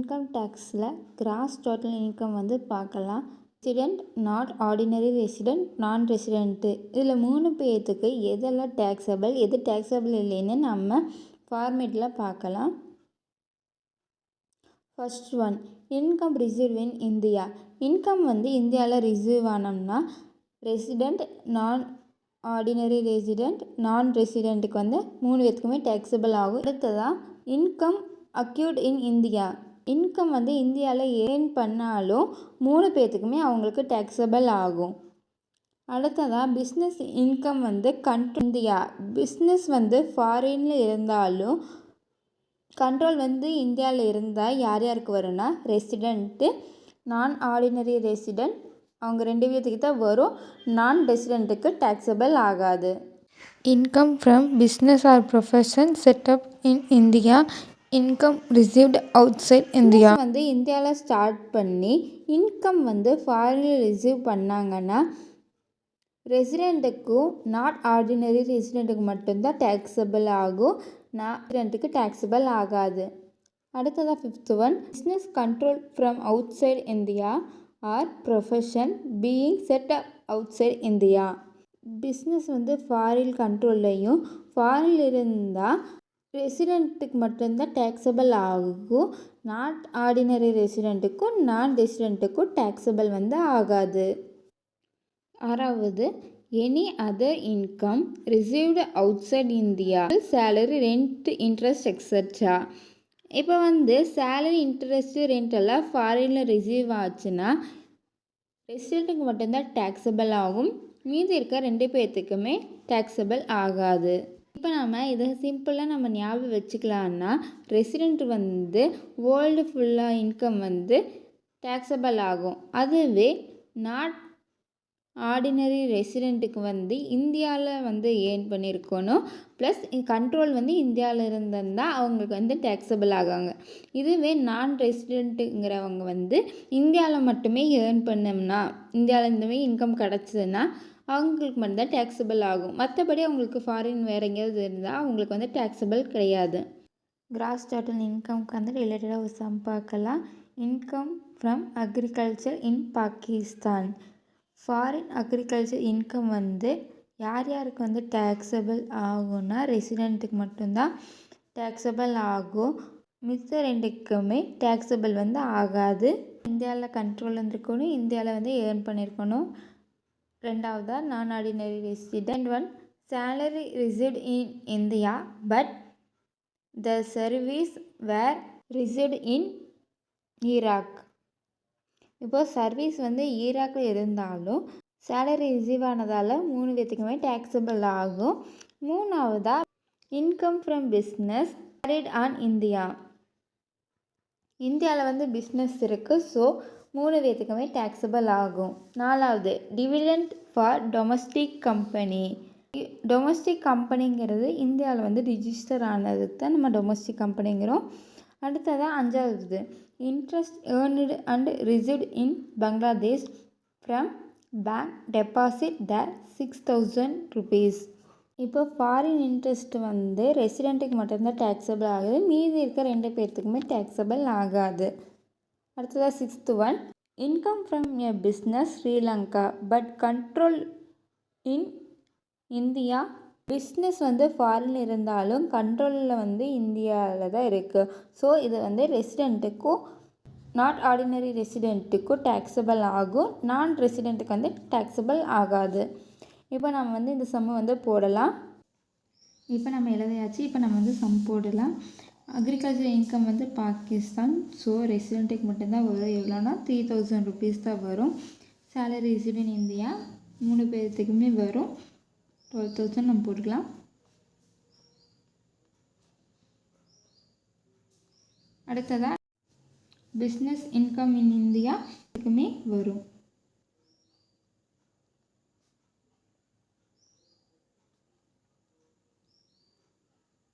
Income டேக்ஸில் cross total income வந்து பார்க்கலாம். Resident, not ordinary resident, நான் ரெசிடெண்ட்டு, இதில் 3 பேர்த்துக்கு எதெல்லாம் டேக்ஸபிள், எது டேக்ஸபிள் இல்லைன்னு நம்ம ஃபார்மேட்டில் பார்க்கலாம். ஃபர்ஸ்ட் ஒன், இன்கம் ரிசீவ் இன் இந்தியா. இன்கம் வந்து இந்தியாவில் ரிசீவ் ஆனோம்னா ரெசிடெண்ட், நான் ஆர்டினரி ரெசிடெண்ட், நான் ரெசிடெண்ட்டுக்கு வந்து 3 பேர்த்துக்குமே டேக்ஸபிள் ஆகும். அடுத்ததான் இன்கம் அக்யூட் இன் இந்தியா. இன்கம் வந்து இந்தியாவில் ஏர்ன் பண்ணாலும் 3 பேர்த்துக்குமே அவங்களுக்கு டேக்ஸபிள் ஆகும். அடுத்ததாக பிஸ்னஸ் இன்கம் வந்து இந்தியா. பிஸ்னஸ் வந்து ஃபாரினில் இருந்தாலும் கண்ட்ரோல் வந்து இந்தியாவில் இருந்தால் யார் யாருக்கு வரும்னா ரெசிடெண்ட்டு, நான் ஆர்டினரி ரெசிடெண்ட், அவங்க 2 பேர்த்துக்கு தான் வரும். நான் ரெசிடெண்ட்டுக்கு டேக்ஸபிள் ஆகாது. Income from business or profession setup in India. Income received outside India. வந்து இந்தியாவில் ஸ்டார்ட் பண்ணி இன்கம் வந்து ஃபாரினில் ரிசீவ் பண்ணாங்கன்னா ரெசிடெண்ட்டுக்கும் நாட் ஆர்டினரி ரெசிடெண்ட்டுக்கு மட்டும்தான் டேக்ஸபிள் ஆகும். நான் ரெசிடெண்ட்டுக்கு டேக்ஸபிள் ஆகாது. அடுத்ததாக 5th one, business control from outside India or profession being set outside India. Business வந்து ஃபாரின் கண்ட்ரோல்லையும் ஃபாரினில் இருந்தால் ரெசிடெண்ட்டுக்கு மட்டும்தான் டேக்ஸபிள் ஆகும். நாட் ஆர்டினரி ரெசிடெண்ட்டுக்கும் நான் ரெசிடெண்ட்டுக்கும் டேக்ஸபிள் வந்து ஆகாது. 6வது, any other income received outside India, salary, rent, interest etcetera. இப்போ வந்து சேலரி, இன்ட்ரெஸ்ட், ரெண்ட் எல்லாம் ஃபாரினில் ரிசீவ் ஆச்சுன்னா ரெசிடெண்ட்டுக்கு மட்டும்தான் டேக்ஸபிள் ஆகும். மீதி இருக்க 2 பேர்த்துக்குமே டேக்ஸபிள் ஆகாது. இப்போ நம்ம இதை சிம்பிளாக நம்ம ஞாபகம் வச்சுக்கலான்னா ரெசிடெண்ட் வந்து வேர்ல்டு ஃபுல்லாக இன்கம் வந்து டேக்ஸபிள் ஆகும். அதுவே நாட் ஆர்டினரி ரெசிடெண்ட்டுக்கு வந்து இந்தியாவில் வந்து ஏர்ன் பண்ணியிருக்கணும், ப்ளஸ் கண்ட்ரோல் வந்து இந்தியாவில் இருந்திருந்தால் அவங்களுக்கு வந்து டேக்ஸபிள் ஆகாங்க. இதுவே நான் ரெசிடெண்ட்டுங்கிறவங்க வந்து இந்தியாவில் மட்டுமே ஏர்ன் பண்ணோம்னா, இந்தியாவில் இருந்தவே இன்கம் கிடச்சதுன்னா அவங்களுக்கு மட்டும்தான் டேக்ஸபிள் ஆகும். மற்றபடி அவங்களுக்கு ஃபாரின் வேறு எங்கேயாவது இருந்தால் அவங்களுக்கு வந்து டேக்ஸபிள் கிடையாது. கிராஸ் டோட்டல் இன்கம்க்கு வந்து ரிலேட்டடாக ஒரு சம் பார்க்கலாம். Income from agriculture in Pakistan. Foreign agriculture income வந்து யார் யாருக்கு வந்து டேக்ஸபிள் ஆகும்னா ரெசிடெண்ட்டுக்கு மட்டும்தான் டேக்ஸபிள் ஆகும். மித்த 2க்குமே டேக்ஸபிள் வந்து ஆகாது. இந்தியாவில் கண்ட்ரோல் இருந்திருக்கணும், இந்தியாவில் வந்து ஏர்ன் பண்ணியிருக்கணும். 2வதா நான் ordinary resident. 1, salary received in India but the service were received in Iraq. இப்போது சர்வீஸ் வந்து ஈராக்கில் இருந்தாலும் சேலரி ரிசீவ் ஆனதால் 3 பேர்த்துக்குமே டேக்ஸபிள் ஆகும். 3வதா income from business carried on India. இந்தியாவில் வந்து பிஸ்னஸ் இருக்குது, ஸோ 3 பேர்த்துக்குமே டேக்ஸபிள் ஆகும். 4வது, dividend for domestic company. Domestic கம்பெனிங்கிறது இந்தியாவில் வந்து ரிஜிஸ்டர் ஆனது தான் நம்ம டொமஸ்டிக் கம்பெனிங்கிறோம். அடுத்ததாக 5வது, interest earned and received in Bangladesh from bank deposit there 6,000 rupees. இப்போ ஃபாரின் இன்ட்ரெஸ்ட் வந்து ரெசிடெண்ட்டுக்கு மட்டும்தான் டேக்ஸபிள் ஆகுது, மீதி இருக்க 2 பேர்த்துக்குமே டேக்ஸபிள் ஆகாது. அடுத்ததாக 6th one, income from a business Sri Lanka but control in India. Business வந்து ஃபாரின் இருந்தாலும் கண்ட்ரோலில் வந்து இந்தியாவில் தான் இருக்குது. ஸோ இது வந்து ரெசிடெண்ட்டுக்கும் நாட் ஆர்டினரி ரெசிடெண்ட்டுக்கும் டேக்ஸபிள் ஆகும், நான் ரெசிடெண்ட்டுக்கு வந்து டேக்ஸபிள் ஆகாது. இப்போ நம்ம வந்து இந்த சம்மை வந்து போடலாம். இப்போ நம்ம எழுதியாச்சு. இப்போ நம்ம வந்து சம் போடலாம். அக்ரிகல்ச்சர் இன்கம் வந்து பாகிஸ்தான், ஸோ ரெசிடெண்ட்டுக்கு மட்டும்தான் வரும். எவ்வளோனா 3,000 rupees தான் வரும். சேலரி ரிசீவ்ட் இன் இந்தியா 3 பேர்த்துக்குமே வரும். 12,000 நம்ம போட்டுக்கலாம். அடுத்ததாக பிஸ்னஸ் இன்கம் இன் இந்தியா இதுக்குமே வரும்.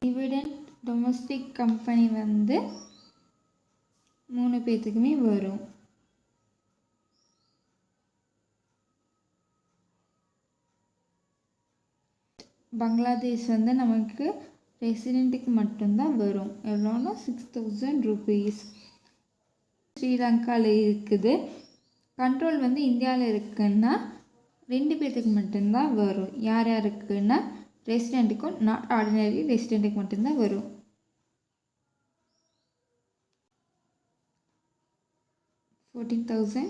டிவிடெண்ட் டொமஸ்டிக் கம்பெனி வந்து 3 பேர்த்துக்குமே வரும். பங்களாதேஷ் வந்து நமக்கு ரெசிடெண்ட்டுக்கு மட்டும்தான் வரும். எவ்வளோன்னா 6,000 rupees. ஸ்ரீலங்காவில் இருக்குது. கண்ட்ரோல் வந்து இந்தியாவில் இருக்குன்னா 2 பேர்த்துக்கு மட்டும்தான் வரும். யார் யாருக்குன்னா ரெசிடெண்ட்டுக்கும் நாட் ஆர்டினரி ரெசிடெண்ட்டுக்கு மட்டும்தான் வரும். $14,000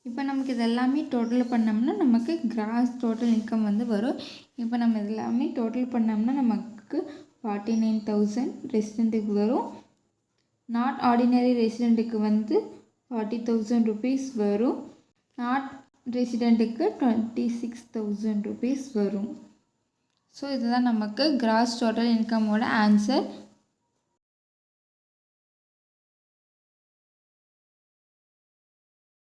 இப்போ நமக்கு இதெல்லாமே டோட்டல் பண்ணோம்னா நமக்கு கிராஸ் டோட்டல் இன்கம் வந்து வரும். இப்போ நம்ம இதெல்லாமே டோட்டல் பண்ணோம்னா நமக்கு 49,000 ரெசிடெண்ட்டுக்கு வரும். நாட் ஆர்டினரி ரெசிடெண்ட்டுக்கு வந்து 40,000 rupees வரும். நாட் ரெசிடெண்ட்டுக்கு 26,000 rupees வரும். ஸோ இதுதான் நமக்கு கிராஸ் டோட்டல் இன்கமோட ஆன்சர்.